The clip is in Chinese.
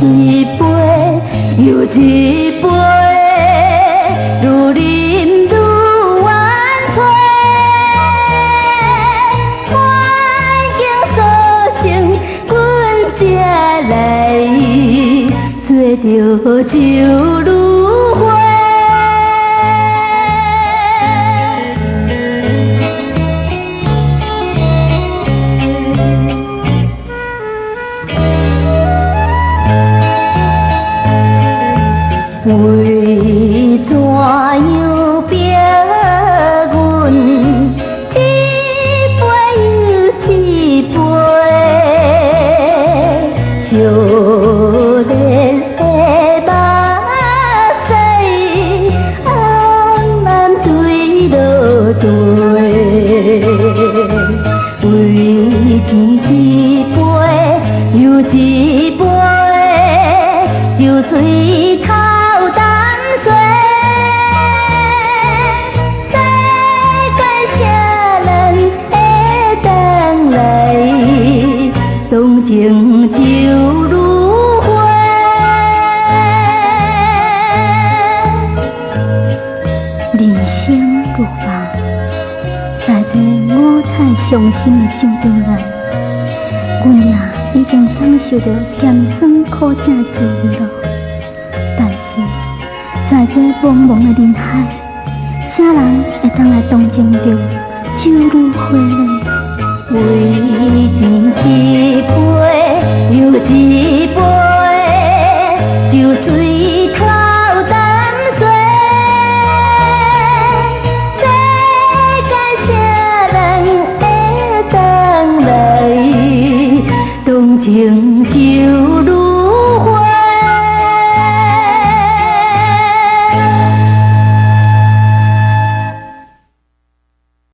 一杯又一杯，愈饮愈怨嗟。欢迎做成阮这来，做着酒愈花。为怎样逼阮一杯又一杯，烧热的目屎暗暗坠落地，为钱一杯又一杯，酒醉头。动情就如花，人生如梦，在这五彩伤心的酒桌内，阮也已经享受着甜酸苦涩滋味了。但是，在这茫茫的人海，啥人会当来同情着酒如花呢？